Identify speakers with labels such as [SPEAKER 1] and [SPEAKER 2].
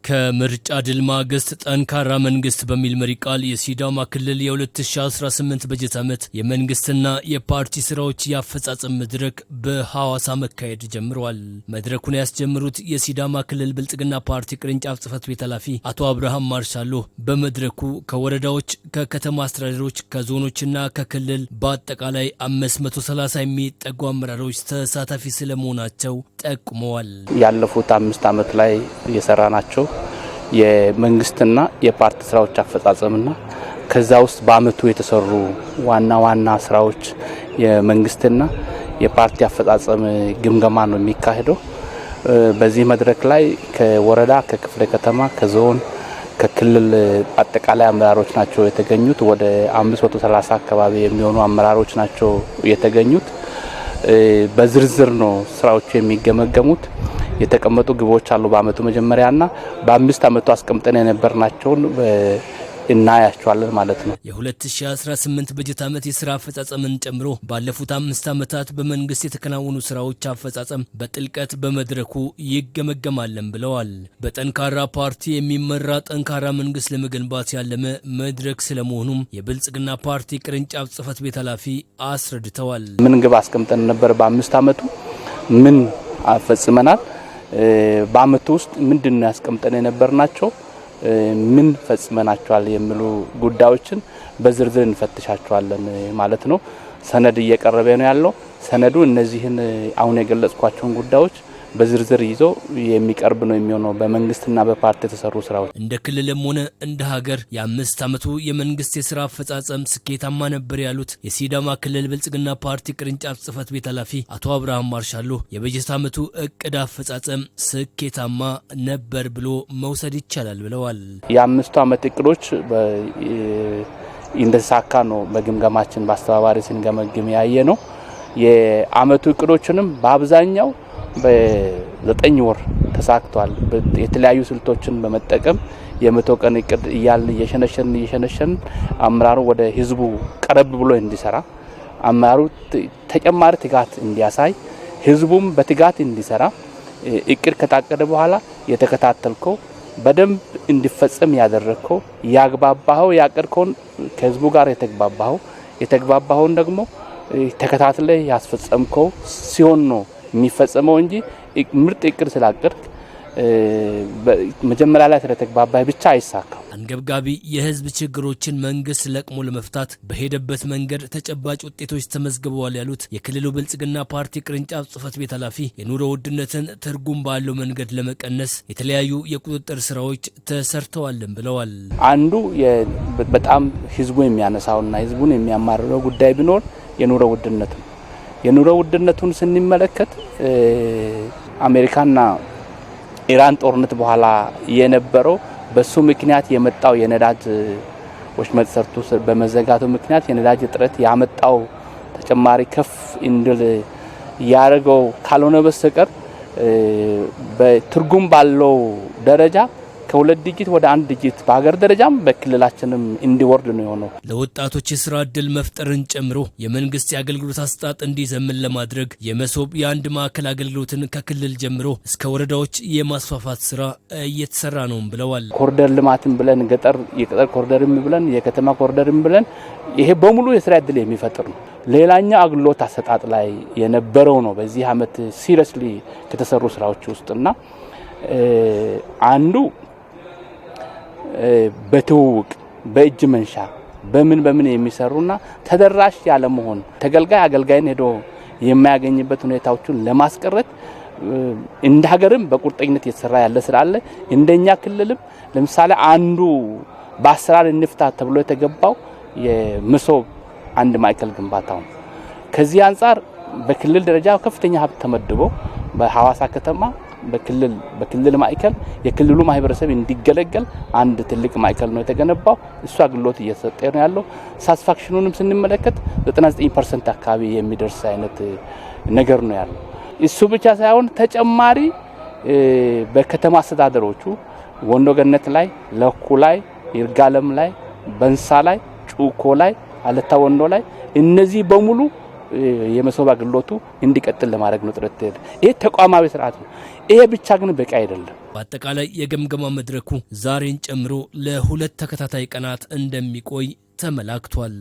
[SPEAKER 1] ከምርጫ ድል ማግስት ጠንካራ መንግስት በሚል መሪ ቃል የሲዳማ ክልል የ2018 በጀት ዓመት የመንግስትና የፓርቲ ስራዎች ያፈጻጸም መድረክ በሐዋሳ መካሄድ ጀምሯል። መድረኩን ያስጀምሩት የሲዳማ ክልል ብልጽግና ፓርቲ ቅርንጫፍ ጽህፈት ቤት ኃላፊ አቶ አብርሃም ማርሻሎ በመድረኩ ከወረዳዎች፣ ከከተማ አስተዳደሮች፣ ከዞኖችና ከክልል በአጠቃላይ 530 የሚጠጉ አመራሮች ተሳታፊ ስለመሆናቸው ጠቁመዋል።
[SPEAKER 2] ያለፉት 5 ዓመት ላይ የሰራናቸው የመንግስትና የፓርቲ ስራዎች አፈጻጸምና ከዛ ውስጥ በአመቱ የተሰሩ ዋና ስራዎች የመንግስትና የፓርቲ አፈጻጸም ግምገማ ነው የሚካሄደው። በዚህ መድረክ ላይ ከወረዳ፣ ከክፍለ ከተማ፣ ከዞን፣ ከክልል አጠቃላይ አመራሮች ናቸው የተገኙት። ወደ 530 አካባቢ የሚሆኑ አመራሮች ናቸው የተገኙት። በዝርዝር ነው ስራዎቹ የሚገመገሙት። የተቀመጡ ግቦች አሉ በአመቱ መጀመሪያና በ5 ዓመቱ አስቀምጠን የነበርናቸውን እናያቸዋለን ማለት ነው።
[SPEAKER 1] የ2018 በጀት ዓመት የስራ አፈጻጸምን ጨምሮ ባለፉት 5 ዓመታት በመንግስት የተከናወኑ ስራዎች አፈጻጸም በጥልቀት በመድረኩ ይገመገማለን ብለዋል። በጠንካራ ፓርቲ የሚመራ ጠንካራ መንግስት ለመገንባት ያለመ መድረክ ስለመሆኑም የብልጽግና ፓርቲ ቅርንጫፍ ጽህፈት ቤት ኃላፊ አስረድተዋል።
[SPEAKER 2] ምን ግብ አስቀምጠን ነበር? በ5 ዓመቱ ምን አፈጽመናል? በአመቱ ውስጥ ምንድነው ያስቀምጠን የነበርናቸው? ምን ፈጽመናቸዋል የሚሉ ጉዳዮችን በዝርዝር እንፈትሻቸዋለን ማለት ነው። ሰነድ እየቀረበ ነው ያለው። ሰነዱ እነዚህን አሁን የገለጽኳቸውን ጉዳዮች በዝርዝር ይዞ የሚቀርብ ነው የሚሆነው በመንግስትና በፓርቲ የተሰሩ ስራዎች።
[SPEAKER 1] እንደ ክልልም ሆነ እንደ ሀገር የ5 ዓመቱ የመንግስት የስራ አፈጻጸም ስኬታማ ነበር ያሉት የሲዳማ ክልል ብልጽግና ፓርቲ ቅርንጫፍ ጽህፈት ቤት ኃላፊ አቶ አብርሃም ማርሻሎ የበጀት ዓመቱ እቅድ አፈጻጸም ስኬታማ ነበር ብሎ መውሰድ ይቻላል ብለዋል።
[SPEAKER 2] የ5 ዓመት እቅዶች እንደተሳካ ነው በግምገማችን በአስተባባሪ ስንገመግም ያየ ነው። የአመቱ እቅዶችንም በአብዛኛው በ9 ወር ተሳክቷል። የተለያዩ ስልቶችን በመጠቀም የ100 ቀን እቅድ እየሸነሸን አመራሩ ወደ ህዝቡ ቀረብ ብሎ እንዲሰራ፣ አመራሩ ተጨማሪ ትጋት እንዲያሳይ፣ ህዝቡም በትጋት እንዲሰራ እቅድ ከታቀደ በኋላ የተከታተልከው በደንብ እንዲፈጸም ያደረከው ያግባባው ያቀድከውን ከህዝቡ ጋር የተግባባውን ደግሞ ተከታትለ ያስፈጸምከው ሲሆን ነው የሚፈጸመው እንጂ ምርጥ እቅድ ስላቀድክ መጀመሪያ ላይ ስለተግባባህ ብቻ አይሳካም።
[SPEAKER 1] አንገብጋቢ የህዝብ ችግሮችን መንግስት ለቅሞ ለመፍታት በሄደበት መንገድ ተጨባጭ ውጤቶች ተመዝግበዋል ያሉት የክልሉ ብልጽግና ፓርቲ ቅርንጫፍ ጽህፈት ቤት ኃላፊ የኑሮ ውድነትን ትርጉም ባለው መንገድ ለመቀነስ የተለያዩ የቁጥጥር ስራዎች ተሰርተዋልም ብለዋል።
[SPEAKER 2] አንዱ በጣም ህዝቡ የሚያነሳውና ህዝቡን የሚያማርረው ጉዳይ ቢኖር የኑሮ ውድነት ነው። የኑሮ ውድነቱን ስንመለከት አሜሪካና ኢራን ጦርነት በኋላ የነበረው በሱ ምክንያት የመጣው የነዳጅ ወሽመጥ ሰርቶ በመዘጋቱ ምክንያት የነዳጅ እጥረት ያመጣው ተጨማሪ ከፍ እንድል ያረገው ካልሆነ በስተቀር በትርጉም ባለው ደረጃ ከ2 ዲጂት ወደ 1 ዲጂት በሀገር ደረጃም በክልላችንም እንዲወርድ ነው የሆነው።
[SPEAKER 1] ለወጣቶች የስራ እድል መፍጠርን ጨምሮ የመንግስት የአገልግሎት አሰጣጥ እንዲዘምን ለማድረግ የመሶብ የአንድ ማዕከል አገልግሎትን ከክልል ጀምሮ እስከ ወረዳዎች የማስፋፋት ስራ እየተሰራ ነው ብለዋል።
[SPEAKER 2] ኮሪደር ልማትን ብለን የገጠር ኮሪደርም ብለን የከተማ ኮሪደርም ብለን ይሄ በሙሉ የስራ እድል የሚፈጥር ነው። ሌላኛው አገልግሎት አሰጣጥ ላይ የነበረው ነው በዚህ አመት ሲሪየስሊ ከተሰሩ ስራዎች ውስጥና አንዱ በትውውቅ በእጅ መንሻ በምን የሚሰሩና ተደራሽ ያለ መሆን ተገልጋይ አገልጋይን ሄዶ የማያገኝበት ሁኔታዎችን ለማስቀረት እንደ ሀገርም በቁርጠኝነት የተሰራ ያለ ስራ አለ። እንደኛ ክልልም ለምሳሌ አንዱ በአሰራር እንፍታ ተብሎ የተገባው የመሶብ አንድ ማዕከል ግንባታው ነው። ከዚህ አንፃር በክልል ደረጃ ከፍተኛ ሀብት ተመድቦ በሐዋሳ ከተማ በክልል ማዕከል የክልሉ ማህበረሰብ እንዲገለገል አንድ ትልቅ ማዕከል ነው የተገነባው። እሱ አገልግሎት እየሰጠ ነው ያለው። ሳቲስፋክሽኑንም ስንመለከት 99% አካባቢ የሚደርስ አይነት ነገር ነው ያለው። እሱ ብቻ ሳይሆን ተጨማሪ በከተማ አስተዳደሮቹ ወንዶ ገነት ላይ፣ ለኩ ላይ፣ ይርጋለም ላይ፣ በንሳ ላይ፣ ጩኮ ላይ፣ አለታ ወንዶ ላይ እነዚህ በሙሉ የመሶብ አገልግሎቱ እንዲቀጥል ለማድረግ ነው ጥረት። ይሄ ተቋማዊ ስርዓት ነው። ይሄ ብቻ ግን በቂ አይደለም።
[SPEAKER 1] በአጠቃላይ የግምገማ መድረኩ ዛሬን ጨምሮ ለ2 ተከታታይ ቀናት እንደሚቆይ ተመላክቷል።